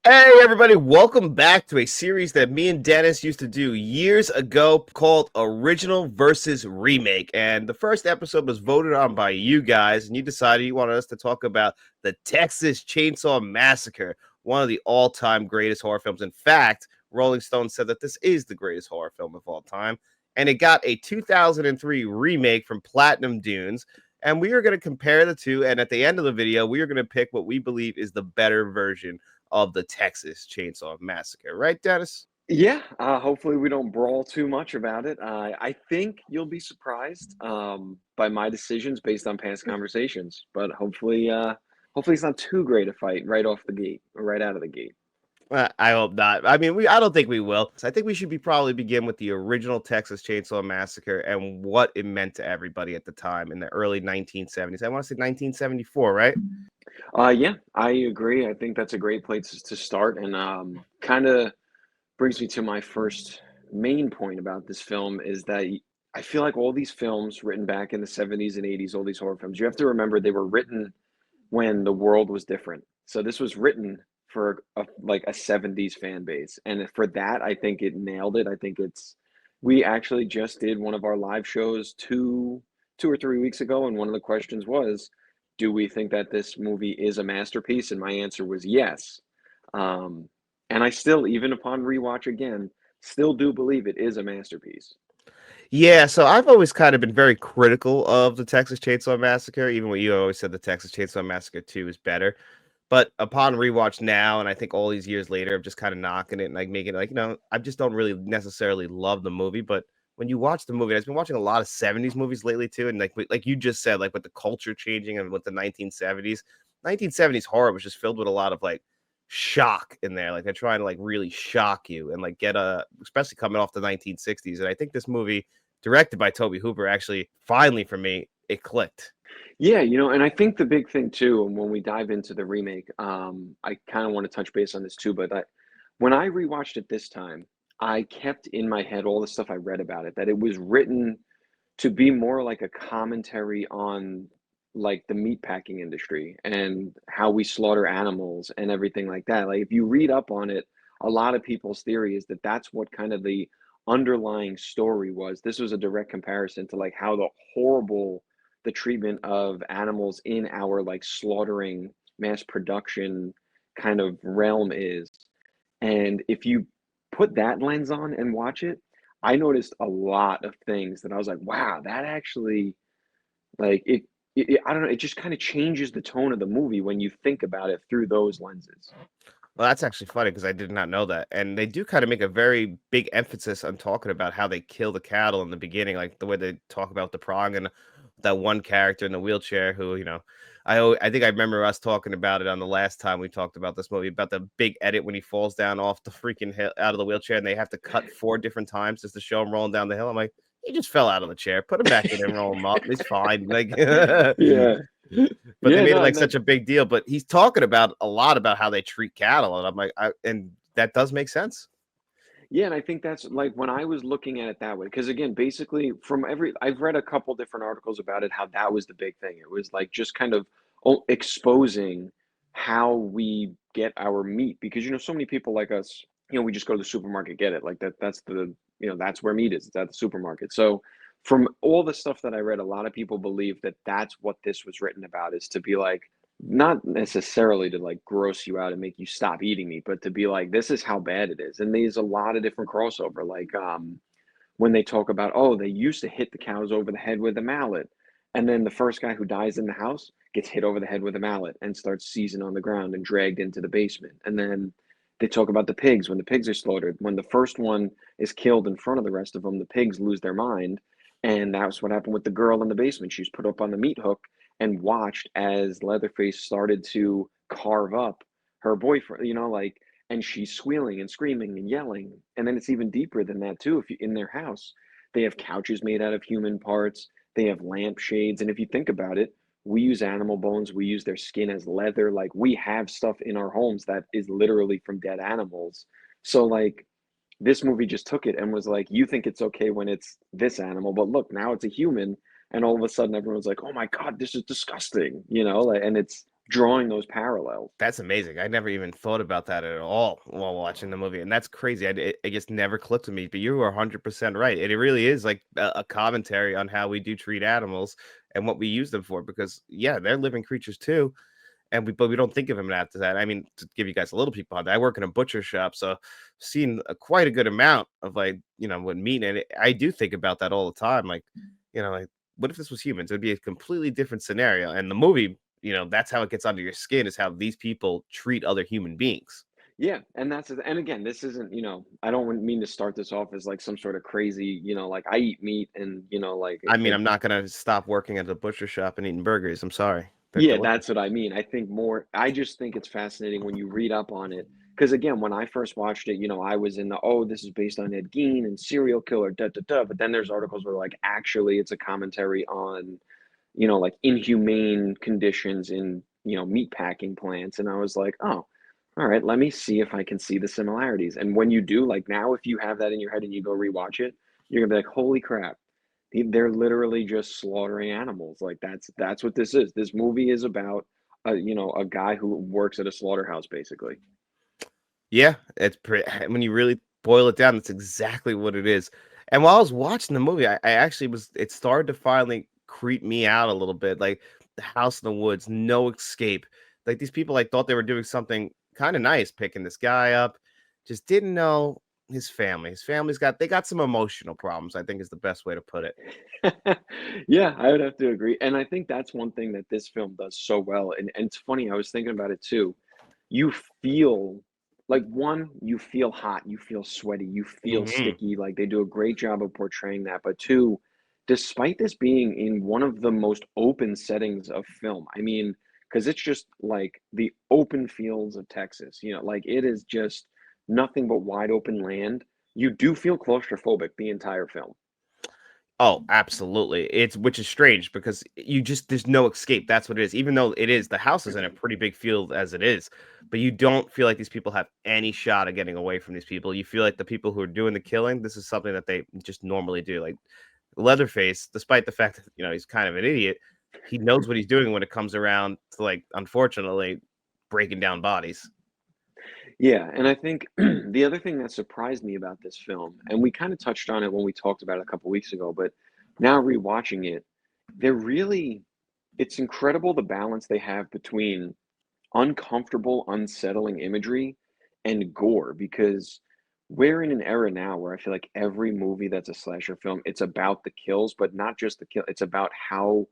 Hey everybody, welcome back to a series that me and Dennis used to do years ago called Original versus Remake. And the first episode was voted on by you guys, and you decided you wanted us to talk about the Texas Chainsaw Massacre, one of the all-time greatest horror films. In fact, Rolling Stone said that this is the greatest horror film of all time. And it got a 2003 remake from Platinum Dunes. And we are going to compare the two. And at the end of the video, we are going to pick what we believe is the better version of the Texas Chainsaw Massacre, right, Dennis? Yeah, hopefully we don't brawl too much about it. I think you'll be surprised by my decisions based on past conversations, but hopefully it's not too great a fight right off the gate, or right out of the gate. I hope not. I mean, I don't think we will. So I think we should be probably begin with the original Texas Chainsaw Massacre and what it meant to everybody at the time in the early 1970s. I want to say 1974, right? Yeah, I agree. I think that's a great place to start, and kind of brings me to my first main point about this film is that I feel like all these films written back in the 70s and 80s, all these horror films, you have to remember they were written when the world was different. So this was written for like a 70s fan base. And for that, I think it nailed it. I think we actually just did one of our live shows two or 3 weeks ago. And one of the questions was, do we think that this movie is a masterpiece? And my answer was yes. Um, and I still, even upon rewatch again, still do believe it is a masterpiece. Yeah, so I've always kind of been very critical of the Texas Chainsaw Massacre, even when you always said the Texas Chainsaw Massacre 2 is better. But upon rewatch now, and I think all these years later, I'm just kind of knocking it and like making it like, I just don't really necessarily love the movie. But when you watch the movie, I've been watching a lot of 70s movies lately too. And like you just said, like with the culture changing and with the 1970s, 1970s horror was just filled with a lot of like shock in there. Like they're trying to like really shock you and like get especially coming off the 1960s. And I think this movie, directed by Toby Hooper, actually finally for me, it clicked. Yeah, and I think the big thing too, and when we dive into the remake, I kind of want to touch base on this too, but when I rewatched it this time, I kept in my head all the stuff I read about it, that it was written to be more like a commentary on like the meatpacking industry and how we slaughter animals and everything like that. Like if you read up on it, a lot of people's theory is that that's what kind of the underlying story was. This was a direct comparison to like how the treatment of animals in our like slaughtering mass production kind of realm is. And if you put that lens on and watch it, I noticed a lot of things that I was like, wow, that actually like I don't know, it just kind of changes the tone of the movie when you think about it through those lenses. Well, that's actually funny because I did not know that. And they do kind of make a very big emphasis on talking about how they kill the cattle in the beginning, like the way they talk about the prong and that one character in the wheelchair who, I think I remember us talking about it on the last time we talked about this movie about the big edit when he falls down off the freaking hill out of the wheelchair and they have to cut 4 different times just to show him rolling down the hill. I'm like, he just fell out of the chair. Put him back in and roll him up. He's fine. Like Yeah. but they Yeah, made it no, like and such a big deal. But he's talking about a lot about how they treat cattle, and I'm like, and that does make sense. yeah, and I think that's like when I was looking at it that way, because again, basically I've read a couple different articles about it, how that was the big thing. It was like just kind of exposing how we get our meat, because so many people like us, we just go to the supermarket, get it. Like that's that's where meat is. It's at the supermarket. So from all the stuff that I read, a lot of people believe that that's what this was written about, is to be like, not necessarily to like gross you out and make you stop eating meat, but to be like, this is how bad it is. And there's a lot of different crossover. Like when they talk about, oh, they used to hit the cows over the head with a mallet. And then the first guy who dies in the house gets hit over the head with a mallet and starts seizing on the ground and dragged into the basement. And then they talk about the pigs. When the pigs are slaughtered, when the first one is killed in front of the rest of them, the pigs lose their mind. And that's what happened with the girl in the basement. She was put up on the meat hook and watched as Leatherface started to carve up her boyfriend, like, and she's squealing and screaming and yelling. And then it's even deeper than that too. If you in their house, they have couches made out of human parts, they have lampshades, and if you think about it, we use animal bones, we use their skin as leather. Like we have stuff in our homes that is literally from dead animals. So like this movie just took it and was like, you think it's okay when it's this animal, but look, now it's a human, and all of a sudden everyone's like, oh my god, this is disgusting, and it's drawing those parallels. That's amazing. I never even thought about that at all while watching the movie, and that's crazy. It just never clicked with me. But you were 100% right. It really is like a commentary on how we do treat animals and what we use them for. Because yeah, they're living creatures too, and we don't think of them after that. I mean, to give you guys a little peek behind that, I work in a butcher shop, so I've seen quite a good amount of like what meat, and I do think about that all the time. Like, like what if this was humans? It'd be a completely different scenario. And the movie, that's how it gets under your skin is how these people treat other human beings. Yeah, and and again, this isn't, I don't mean to start this off as like some sort of crazy, like I eat meat and like I mean, I'm not gonna stop working at the butcher shop and eating burgers. I'm sorry, they're yeah, delicious. that's what I mean. I just think it's fascinating when you read up on it. Because again, when I first watched it, I was in oh, this is based on Ed Gein and serial killer, da da da. But then there's articles where like actually it's a commentary on, like inhumane conditions in, meat packing plants. And I was like, oh, all right, let me see if I can see the similarities. And when you do, like now, if you have that in your head and you go rewatch it, you're gonna be like, holy crap, they're literally just slaughtering animals. Like that's what this is. This movie is about a guy who works at a slaughterhouse, basically. Yeah, it's pretty. When you really boil it down, that's exactly what it is. And while I was watching the movie, I actually was. It started to finally creep me out a little bit. Like the house in the woods, no escape. Like these people, like thought they were doing something kind of nice, picking this guy up. Just didn't know his family. His family's they got some emotional problems. I think is the best way to put it. Yeah, I would have to agree. And I think that's one thing that this film does so well. And it's funny, I was thinking about it too. You feel like one, you feel hot, you feel sweaty, you feel Hmm. sticky. Like they do a great job of portraying that. But two, despite this being in one of the most open settings of film, I mean, because it's just like the open fields of Texas, like it is just nothing but wide open land. You do feel claustrophobic the entire film. Oh, absolutely. It's which is strange because you just there's no escape. That's what it is. Even though it is the house is in a pretty big field as it is, but you don't feel like these people have any shot of getting away from these people. You feel like the people who are doing the killing, this is something that they just normally do. Like Leatherface, despite the fact that he's kind of an idiot, he knows what he's doing when it comes around to like unfortunately breaking down bodies. Yeah, and I think the other thing that surprised me about this film, and we kind of touched on it when we talked about it a couple weeks ago, but now rewatching it, they're really, it's incredible the balance they have between uncomfortable, unsettling imagery and gore, because we're in an era now where I feel like every movie that's a slasher film, it's about the kills, but not just the kill, it's about how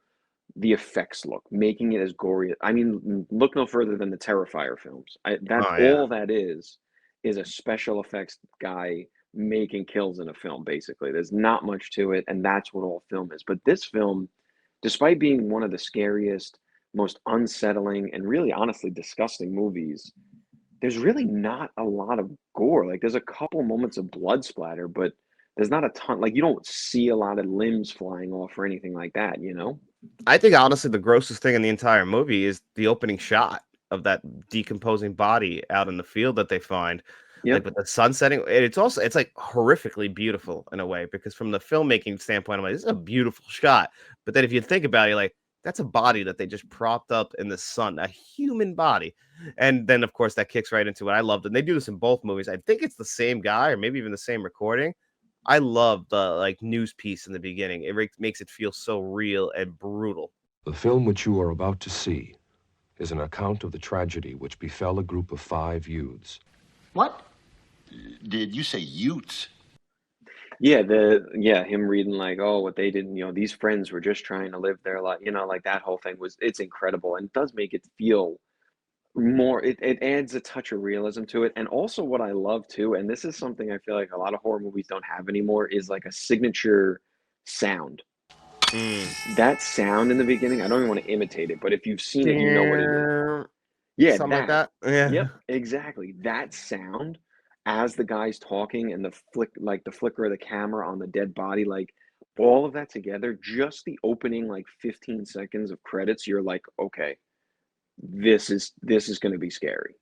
the effects look, making it as gory. I mean, look no further than the Terrifier films. That's Oh yeah. all that is a special effects guy making kills in a film, basically. There's not much to it, and that's what all film is. But this film, despite being one of the scariest, most unsettling, and really honestly disgusting movies, there's really not a lot of gore. Like there's a couple moments of blood splatter, but there's not a ton. Like you don't see a lot of limbs flying off or anything like that? I think honestly the grossest thing in the entire movie is the opening shot of that decomposing body out in the field that they find, like Yep. with the sun setting. And it's like horrifically beautiful in a way because from the filmmaking standpoint, I'm like, this is a beautiful shot. But then if you think about it, you're like, that's a body that they just propped up in the sun, a human body. And then of course that kicks right into what I loved. And they do this in both movies. I think it's the same guy or maybe even the same recording. I love the like news piece in the beginning. It makes it feel so real and brutal. The film which you are about to see is an account of the tragedy which befell a group of 5 youths. What? Did you say Utes? Yeah, him reading like, oh, what they did, these friends were just trying to live their life, like that whole thing it's incredible and does make it feel more, it adds a touch of realism to it. And also what I love too, and this is something I feel like a lot of horror movies don't have anymore, is like a signature sound. Mm. That sound in the beginning, I don't even want to imitate it, but if you've seen it, you know what it is. Damn. Yeah, Something like that. that? Yeah. Yep, exactly. That sound as the guy's talking and the flicker of the camera on the dead body, like all of that together, just the opening like 15 seconds of credits, you're like, okay, this is gonna be scary.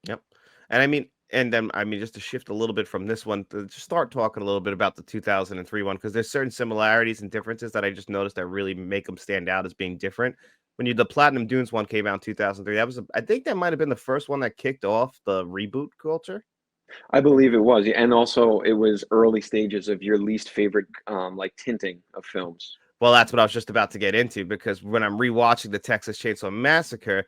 Yep. And I mean and then I mean just to shift a little bit from this one to just start talking a little bit about the 2003 one because there's certain similarities and differences that I just noticed that really make them stand out as being different. when the Platinum Dunes one came out in 2003. That was, I think that might have been the first one that kicked off the reboot culture. I believe it was, and also it was early stages of your least favorite like tinting of films. Well, that's what I was just about to get into, because when I'm rewatching the Texas Chainsaw Massacre,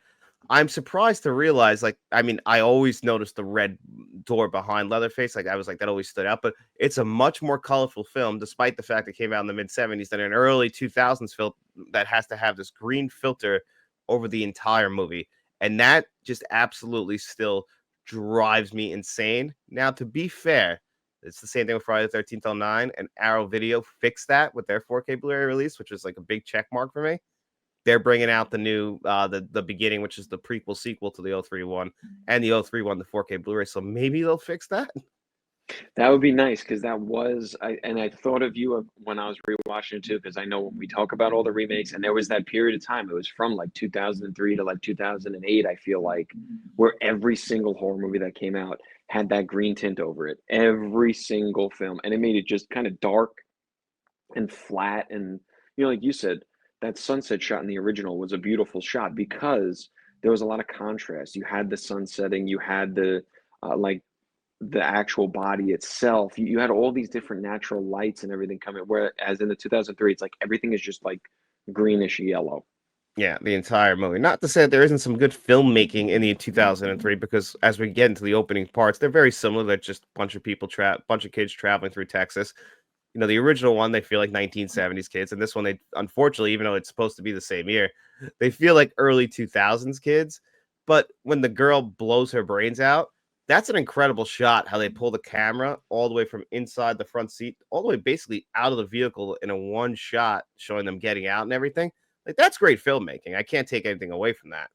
I'm surprised to realize, like, I mean, I always noticed the red door behind Leatherface. Like, I was like, that always stood out, but it's a much more colorful film, despite the fact it came out in the mid 70s, than an early 2000s film that has to have this green filter over the entire movie. And that just absolutely still drives me insane. Now, to be fair, it's the same thing with Friday the 13th on 9, and Arrow Video fixed that with their 4K Blu-ray release, which is like a big check mark for me. They're bringing out the new the beginning, which is the prequel sequel to the 031 one, and the 031 one, the 4K Blu-ray. So maybe they'll fix that. That would be nice because that was I thought of you when I was rewatching it too, because I know when we talk about all the remakes, and there was that period of time, it was from like 2003 to like 2008, I feel like, where every single horror movie that came out had that green tint over it. Every single film. And it made it just kind of dark and flat. And, like you said, that sunset shot in the original was a beautiful shot because there was a lot of contrast. You had the sun setting, you had like the actual body itself. You had all these different natural lights and everything coming. Whereas in the 2003, it's like everything is just like greenish yellow. Yeah, the entire movie. Not to say that there isn't some good filmmaking in the 2003, because as we get into the opening parts, they're very similar. They're just a bunch of bunch of kids traveling through Texas. The original one, they feel like 1970s kids, and this one, they unfortunately, even though it's supposed to be the same year, they feel like early 2000s kids. But when the girl blows her brains out, that's an incredible shot. How they pull the camera all the way from inside the front seat, all the way basically out of the vehicle in a one shot, showing them getting out and everything. Like, that's great filmmaking. I can't take anything away from that.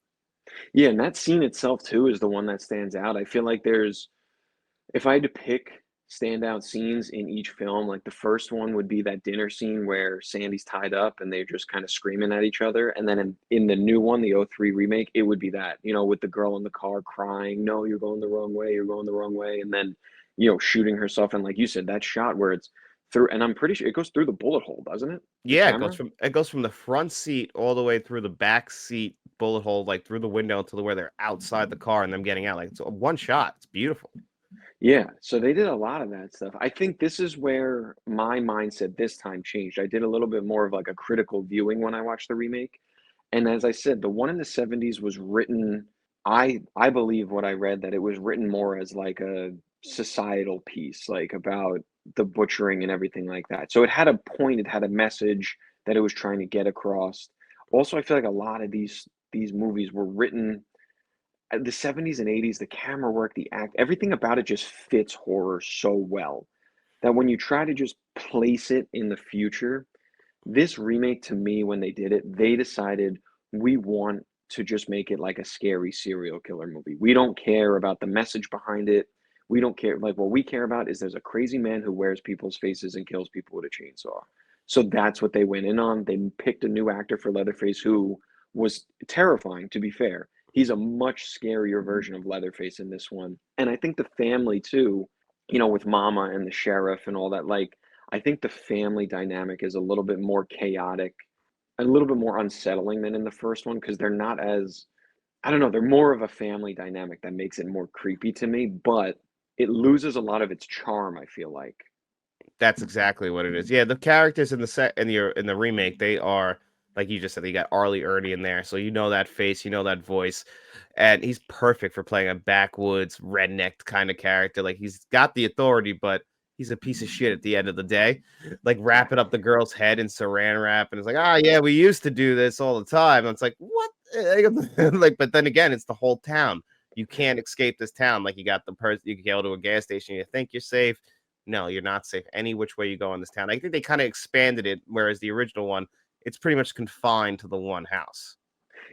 Yeah, and that scene itself too is the one that stands out. I feel like if I had to pick standout scenes in each film, like the first one would be that dinner scene where Sandy's tied up and they're just kind of screaming at each other. And then in the new one, the '03 remake, it would be that, with the girl in the car crying, no, you're going the wrong way, you're going the wrong way. And then, shooting herself. And like you said, that shot where it's through, and I'm pretty sure it goes through the bullet hole, doesn't it? The Yeah, camera? it goes from the front seat all the way through the back seat bullet hole, like through the window until where they're outside the car and them getting out. Like, it's a one shot. It's beautiful. Yeah, so they did a lot of that stuff. I think this is where my mindset this time changed. I did a little bit more of like a critical viewing when I watched the remake. And as I said, the one in the '70s was written, I believe what I read, that it was written more as like a societal piece, like about the butchering and everything like that. So it had a point, it had a message that it was trying to get across. Also, I feel like a lot of these movies were written the '70s and '80s, the camera work, the act, everything about it just fits horror so well that when you try to just place it in the future, this remake, to me, when they did it, they decided we want to just make it like a scary serial killer movie. We don't care about the message behind it. We don't care. Like, what we care about is there's a crazy man who wears people's faces and kills people with a chainsaw. So that's what they went in on. They picked a new actor for Leatherface who was terrifying, to be fair. He's a much scarier version of Leatherface in this one. And I think the family, too, with Mama and the sheriff and all that, like, I think the family dynamic is a little bit more chaotic, a little bit more unsettling than in the first one because they're not as, I don't know, they're more of a family dynamic that makes it more creepy to me, but it loses a lot of its charm, I feel like. That's exactly what it is. Yeah, the characters in the in the remake, they are, like you just said, you got Arlie Ernie in there, so you know that face, you know that voice, and he's perfect for playing a backwoods redneck kind of character. Like, he's got the authority, but he's a piece of shit at the end of the day. Like, wrapping up the girl's head in saran wrap, and it's like, yeah, we used to do this all the time. And it's like, what? Like, but then again, it's the whole town. You can't escape this town. Like, you got the person, you can go to a gas station, you think you're safe. No, you're not safe any which way you go in this town. I think they kind of expanded it, whereas the original one, it's pretty much confined to the one house.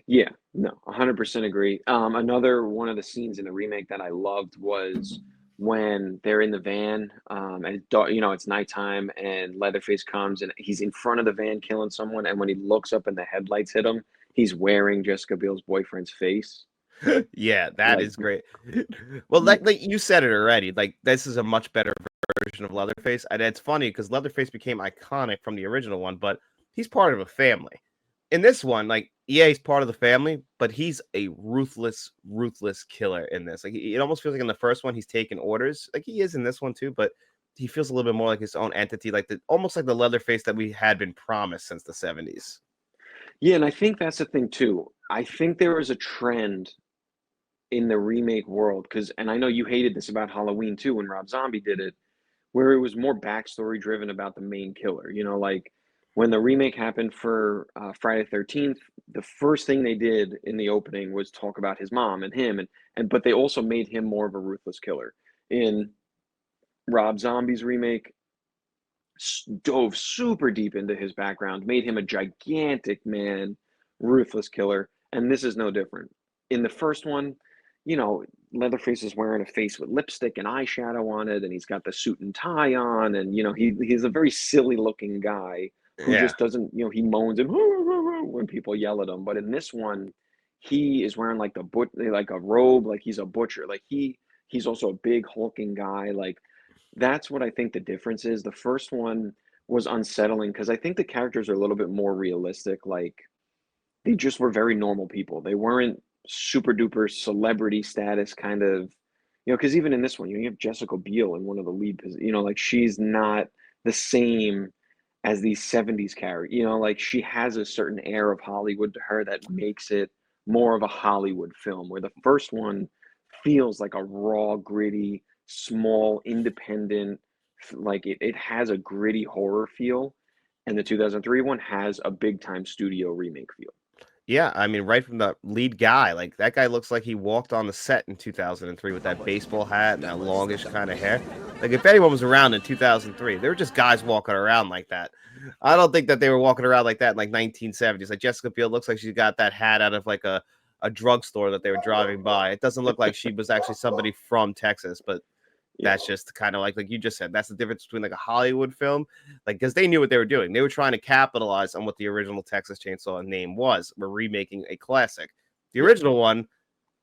Yeah, no, 100% agree. Another one of the scenes in the remake that I loved was when they're in the van, and it's nighttime, and Leatherface comes and he's in front of the van killing someone, and when he looks up and the headlights hit him, he's wearing Jessica Biel's boyfriend's face. Yeah, that Like, is great. Well, yeah, like you said it already. Like, this is a much better version of Leatherface, and it's funny because Leatherface became iconic from the original one, but he's part of a family. in this one, like, yeah, he's part of the family, but he's a ruthless killer in this. Like, it almost feels like in the first one, he's taking orders. Like, he is in this one too, but he feels a little bit more like his own entity, like almost like the Leatherface that we had been promised since the 70s. Yeah, and I think that's the thing too. I think there is a trend in the remake world because, and I know you hated this about Halloween too when Rob Zombie did it, where it was more backstory driven about the main killer. You know, like when the remake happened for Friday 13th, the first thing they did in the opening was talk about his mom and him, and but they also made him more of a ruthless killer. In Rob Zombie's remake, dove super deep into his background, made him a gigantic man, ruthless killer, and this is no different. In the first one, you know, Leatherface is wearing a face with lipstick and eyeshadow on it, and he's got the suit and tie on, and you know, he's a very silly looking guy who Yeah. just doesn't, you know, he moans and when people yell at him. But in this one, he is wearing like like a robe, like he's a butcher. Like he's also a big hulking guy. Like that's what I think the difference is. The first one was unsettling because I think the characters are a little bit more realistic. Like they just were very normal people. They weren't super duper celebrity status kind of, you know, because even in this one, you have Jessica Biel in one of the you know, like she's not the same as these 70s characters, you know, like she has a certain air of Hollywood to her that makes it more of a Hollywood film, where the first one feels like a raw, gritty, small, independent, like it has a gritty horror feel. And the 2003 one has a big time studio remake feel. Yeah, I mean, right from the lead guy, like that guy looks like he walked on the set in 2003 with that baseball hat and that longish kind of hair. Like if anyone was around in 2003, there were just guys walking around like that. I don't think that they were walking around like that in like 1970s. Like Jessica Biel looks like she got that hat out of like a drugstore that they were driving by. It doesn't look like she was actually somebody from Texas, but Yeah. that's just kind of like you just said. That's the difference between like a Hollywood film, like because they knew what they were doing. They were trying to capitalize on what the original Texas Chainsaw name was. We're remaking a classic. The Yeah. original one,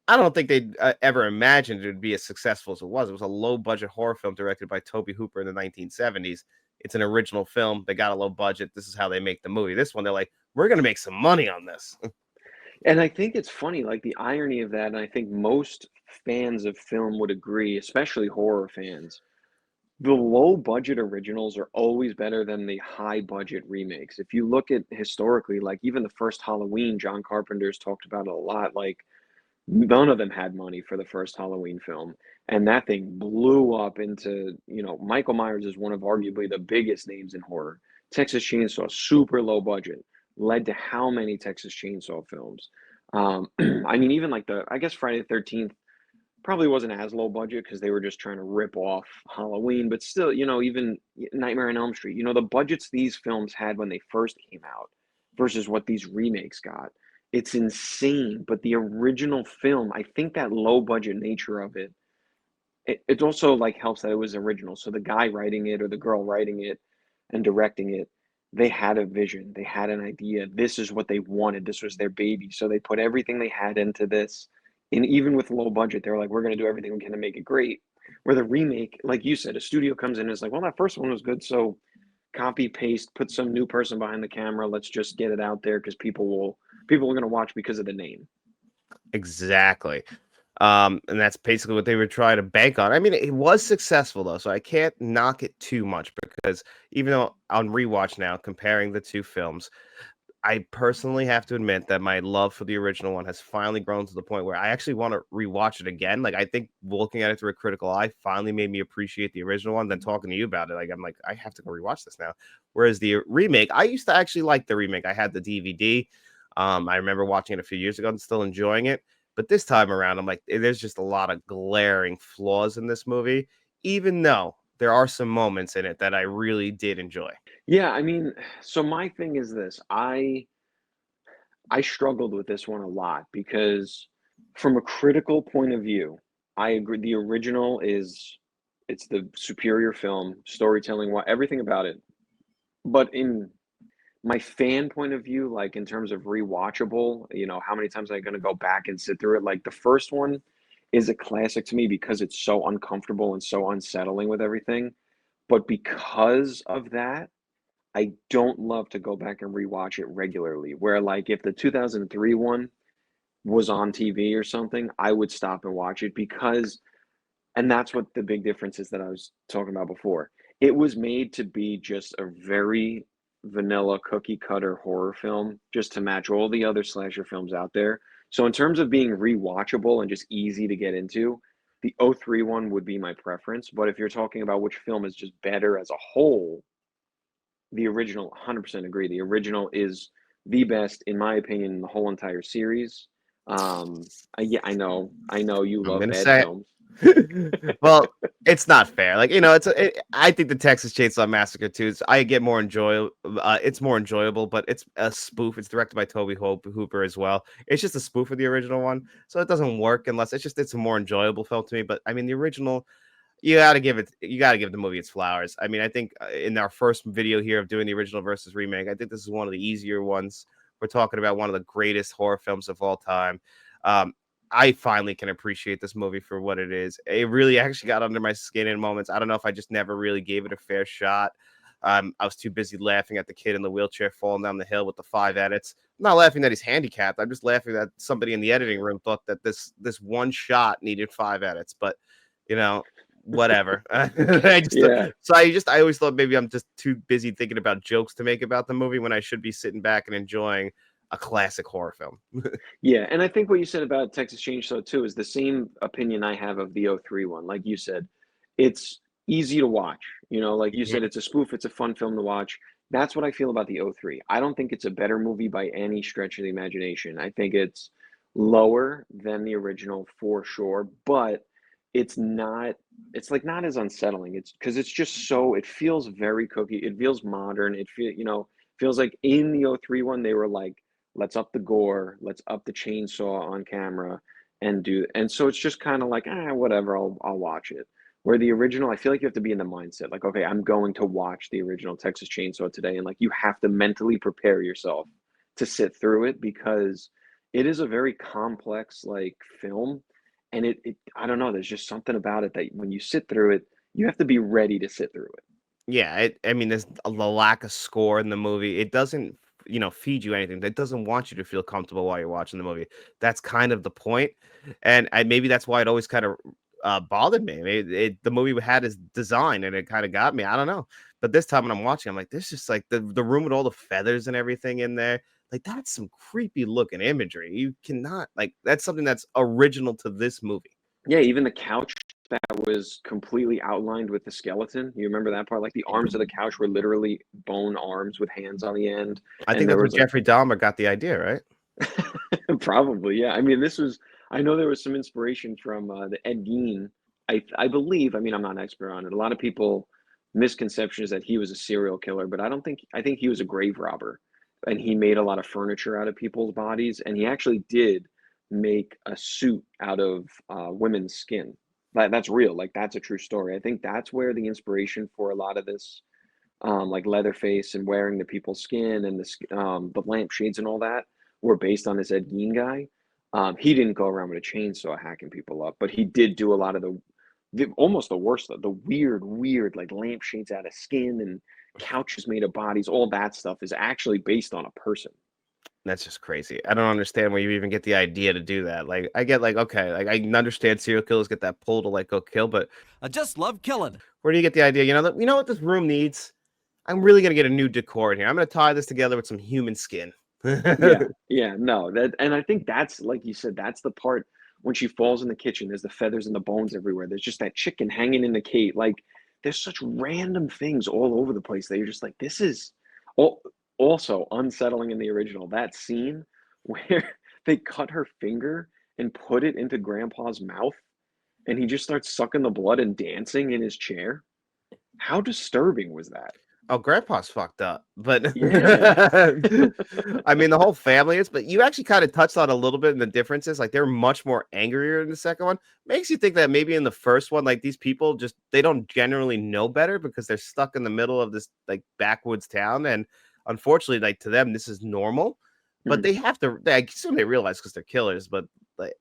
I don't think they ever imagined it would be as successful as it was. It was a low budget horror film directed by Tobe Hooper in the 1970s. It's an original film. They got a low budget. This is how they make the movie. This one, they're like, we're gonna make some money on this. And I think it's funny, like the irony of that, and I think most fans of film would agree, especially horror fans. The low budget originals are always better than the high budget remakes. If you look at historically, like even the first Halloween, John Carpenter's talked about it a lot. Like none of them had money for the first Halloween film. And that thing blew up into, you know, Michael Myers is one of arguably the biggest names in horror. Texas Chainsaw, super low budget, led to how many Texas Chainsaw films? I mean, even like I guess Friday the 13th probably wasn't as low budget because they were just trying to rip off Halloween, but still, you know, even Nightmare on Elm Street, you know, the budgets these films had when they first came out versus what these remakes got. It's insane. But the original film, I think that low budget nature of it also like helps that it was original. So the guy writing it or the girl writing it and directing it, they had a vision, they had an idea. This is what they wanted. This was their baby. So they put everything they had into this. And even with low budget, they're like, we're going to do everything we can to make it great. Where the remake, like you said, a studio comes in and is like, well, that first one was good. So copy paste, put some new person behind the camera. Let's just get it out there because people are going to watch because of the name. Exactly. And that's basically what they were trying to bank on. I mean, it was successful though, so I can't knock it too much because even though on rewatch now, comparing the two films, I personally have to admit that my love for the original one has finally grown to the point where I actually want to rewatch it again. Like I think looking at it through a critical eye finally made me appreciate the original one. Then talking to you about it, like I'm like, I have to go rewatch this now. Whereas the remake, I used to actually like the remake. I had the DVD. I remember watching it a few years ago and still enjoying it. But this time around, I'm like, there's just a lot of glaring flaws in this movie, even though there are some moments in it that I really did enjoy. Yeah, I mean, so my thing is this. I struggled with this one a lot because from a critical point of view, I agree the original is it's the superior film, storytelling, what everything about it. But in my fan point of view, like in terms of rewatchable, you know, how many times am I going to go back and sit through it? Like the first one is a classic to me because it's so uncomfortable and so unsettling with everything. But because of that, I don't love to go back and rewatch it regularly. Where like if the 2003 one was on TV or something, I would stop and watch it because, and that's what the big difference is that I was talking about before. It was made to be just a very vanilla cookie cutter horror film just to match all the other slasher films out there. So in terms of being rewatchable and just easy to get into, the '03 one would be my preference. But if you're talking about which film is just better as a whole, the original, 100% agree. The original is the best, in my opinion, in the whole entire series. Yeah, I know you I'm love gonna bad say films. well, it's not fair. Like, I think the Texas Chainsaw Massacre 2 is I get more enjoy it's more enjoyable, but it's a spoof. It's directed by Toby Hooper as well. It's just a spoof of the original one. So it doesn't work unless it's a more enjoyable film to me. But I mean, the original, you gotta give the movie its flowers. I mean, I think in our first video here of doing the original versus remake, I think this is one of the easier ones. We're talking about one of the greatest horror films of all time. Um, I finally can appreciate this movie for what it is. It really actually got under my skin in moments. I don't know if I just never really gave it a fair shot. I was too busy laughing at the kid in the wheelchair falling down the hill with the 5 edits. I'm not laughing that he's handicapped. I'm just laughing that somebody in the editing room thought that this one shot needed 5 edits. But you know, whatever. Yeah. I always thought maybe I'm just too busy thinking about jokes to make about the movie when I should be sitting back and enjoying a classic horror film. Yeah, and I think what you said about Texas Chainsaw too is the same opinion I have of the '03 one. Like you said, it's easy to watch. You know, like you said, it's a spoof, it's a fun film to watch. That's what I feel about the '03. I don't think it's a better movie by any stretch of the imagination. I think it's lower than the original for sure, but it's not, it's like not as unsettling. It's because it's just so, it feels very cookie, it feels modern. Feels like in the '03 one they were like, let's up the gore, let's up the chainsaw on camera and so it's just kind of like, whatever, I'll watch it. Where the original, I feel like you have to be in the mindset, like, okay, I'm going to watch the original Texas Chainsaw today, and like you have to mentally prepare yourself to sit through it because it is a very complex like film, and it I don't know, there's just something about it that when you sit through it, you have to be ready to sit through it. Yeah, I mean, there's a lack of score in the movie. It doesn't, feed you anything. It doesn't want you to feel comfortable while you're watching the movie. That's kind of the point, and maybe that's why it always kind of bothered me. The movie had its design, and it kind of got me. I don't know, but this time when I'm watching, I'm like, this just like the room with all the feathers and everything in there. Like that's some creepy looking imagery. You cannot like that's something that's original to this movie. Yeah, even the couch that was completely outlined with the skeleton. You remember that part? Like the arms of the couch were literally bone arms with hands on the end. I And think there that's where was like, Jeffrey Dahmer got the idea, right? probably, yeah. I mean, I know there was some inspiration from the Ed Gein. I believe, I mean, I'm not an expert on it. A lot of people, misconception is that he was a serial killer, but I think he was a grave robber. And he made a lot of furniture out of people's bodies. And he actually did make a suit out of women's skin. That's real. Like, that's a true story. I think that's where the inspiration for a lot of this, like Leatherface and wearing the people's skin and the lampshades and all that were based on this Ed Gein guy. He didn't go around with a chainsaw hacking people up, but he did do a lot of the almost the worst, the weird like lampshades out of skin and couches made of bodies. All that stuff is actually based on a person. That's just crazy. I don't understand where you even get the idea to do that. Like, I get like, okay, like I can understand serial killers get that pull to like go kill, but I just love killing. where do you get the idea? You know what this room needs? I'm really gonna get a new decor in here. I'm gonna tie this together with some human skin. Yeah, yeah, no, that, and I think that's like you said, that's the part when she falls in the kitchen. There's the feathers and the bones everywhere. There's just that chicken hanging in the cage. Like, there's such random things all over the place that you're just like, this is all also unsettling in the original. That scene where they cut her finger and put it into Grandpa's mouth, and he just starts sucking the blood and dancing in his chair. How disturbing was that? Oh, Grandpa's fucked up, but Yeah. I mean the whole family is. But you actually kind of touched on a little bit in the differences. Like they're much more angrier in the second one. Makes you think that maybe in the first one, like these people just they don't generally know better because they're stuck in the middle of this like backwoods town, and unfortunately, like to them, this is normal. But Mhm. they have to. I assume they realize because they're killers, but like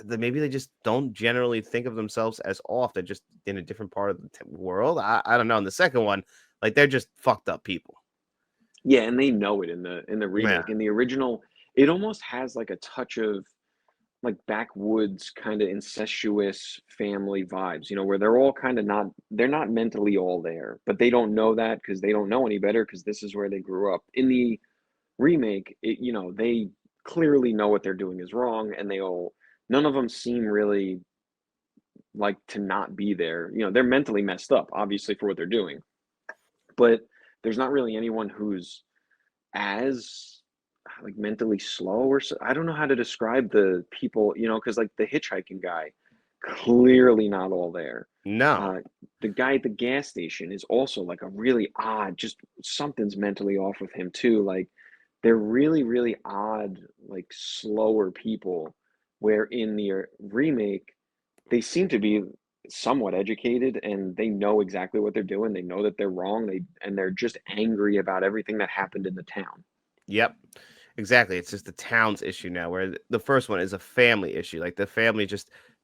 maybe they just don't generally think of themselves as off. They're just in a different part of the world. I don't know. In the second one, Like they're just fucked up people. Yeah, and they know it in the Yeah. remake. In the original, it almost has like a touch of like backwoods kind of incestuous family vibes, you know, where they're all kind of they're not mentally all there, but they don't know that because they don't know any better because this is where they grew up. In the remake, you know, they clearly know what they're doing is wrong, and none of them seem really like to not be there. You know, they're mentally messed up, obviously, for what they're doing, but there's not really anyone who's as like mentally slow or so. I don't know how to describe the people, you know, because like the hitchhiking guy, clearly not all there. No. Uh, the guy at the gas station is also like a really odd, just something's mentally off with him too. Like they're really, really odd, like slower people. Where in the remake, they seem to be somewhat educated and they know exactly what they're doing. They know that they're wrong. They're just angry about everything that happened in the town. Yep. Exactly. It's just the town's issue now, where the first one is a family issue. Like the family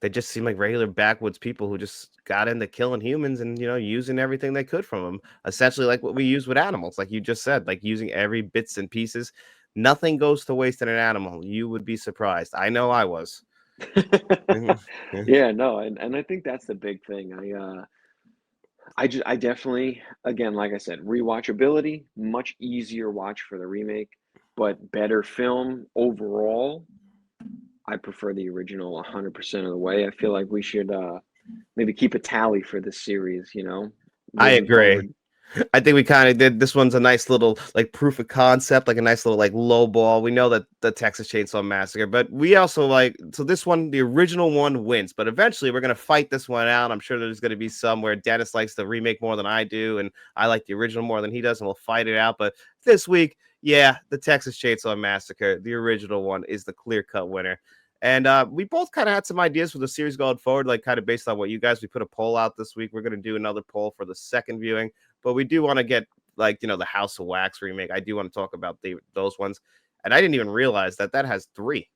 they just seem like regular backwoods people who just got into killing humans and, you know, using everything they could from them. Essentially like what we use with animals, like you just said, like using every bits and pieces. Nothing goes to waste in an animal. You would be surprised. I know I was. Mhm. Yeah, no, and I think that's the big thing. I definitely, again, like I said, rewatchability, much easier watch for the remake, but better film overall. I prefer the original 100% of the way. I feel like we should maybe keep a tally for this series, you know, I moving agree. forward. I think we kind of did. This one's a nice little like proof of concept, like a nice little like low ball. We know that the Texas Chainsaw Massacre, but we also like so this one, the original one wins, but eventually we're gonna fight this one out. I'm sure there's gonna be some where Dennis likes the remake more than I do, and I like the original more than he does, and we'll fight it out. But this week, yeah, the Texas Chainsaw Massacre, the original one, is the clear cut winner. And we both kind of had some ideas for the series going forward, like kind of based on what you guys. We put a poll out this week. We're gonna do another poll for the second viewing. But we do want to get like, you know, the House of Wax remake. I do want to talk about those ones. And I didn't even realize that has 3.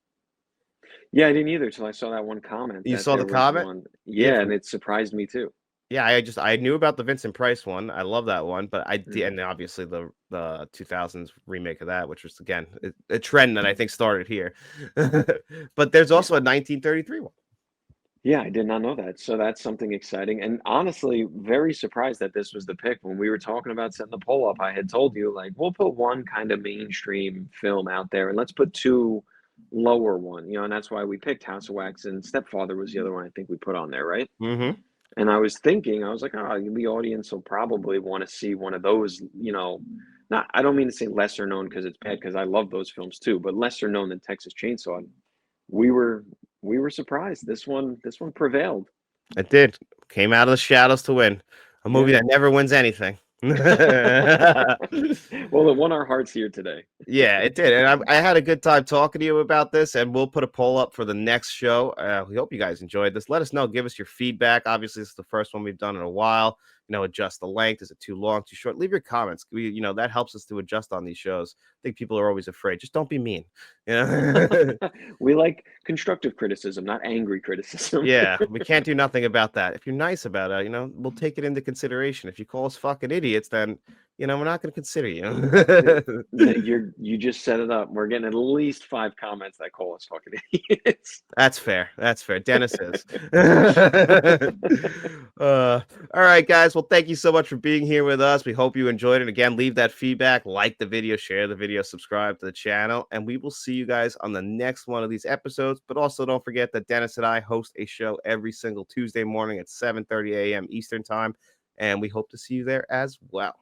Yeah, I didn't either till I saw that one comment You that saw the there was comment? one. Yeah, Yeah, and it surprised me too. yeah. I knew about the Vincent Price one. I love that one, but I did, Mhm. and obviously the 2000s remake of that, which was again a trend that I think started here. But there's Yeah. also a 1933 one. Yeah, I did not know that. So that's something exciting. And honestly, very surprised that this was the pick. When we were talking about setting the poll up, I had told you, like, we'll put one kind of mainstream film out there and let's put two lower one, you know, and that's why we picked House of Wax, and Stepfather was the other one I think we put on there, right? Mm-hmm. And I was thinking, I was like, oh, the audience will probably want to see one of those, you know, not, I don't mean to say lesser known because it's bad, because I love those films too, but lesser known than Texas Chainsaw. We were we were surprised. This one prevailed. It did. Came out of the shadows to win. A movie Yeah. that never wins anything. Well, it won our hearts here today. Yeah, it did. And I had a good time talking to you about this, and we'll put a poll up for the next show. We hope you guys enjoyed this. Let us know. Give us your feedback. Obviously, this is the first one we've done in a while. You know, adjust the length. Is it too long, too short? Leave your comments. You know, that helps us to adjust on these shows. I think people are always afraid. Just don't be mean. You know? We like constructive criticism, not angry criticism. Yeah, we can't do nothing about that. If you're nice about it, you know, we'll take it into consideration. If you call us fucking idiots, then, you know, we're not going to consider you. You just set it up. We're getting at least 5 comments that call us fucking idiots. That's fair. That's fair. Dennis is. All right, guys. Well, thank you so much for being here with us. We hope you enjoyed it. Again, leave that feedback, like the video, share the video, subscribe to the channel, and we will see you guys on the next one of these episodes. But also, don't forget that Dennis and I host a show every single Tuesday morning at 7:30 a.m. Eastern time, and we hope to see you there as well.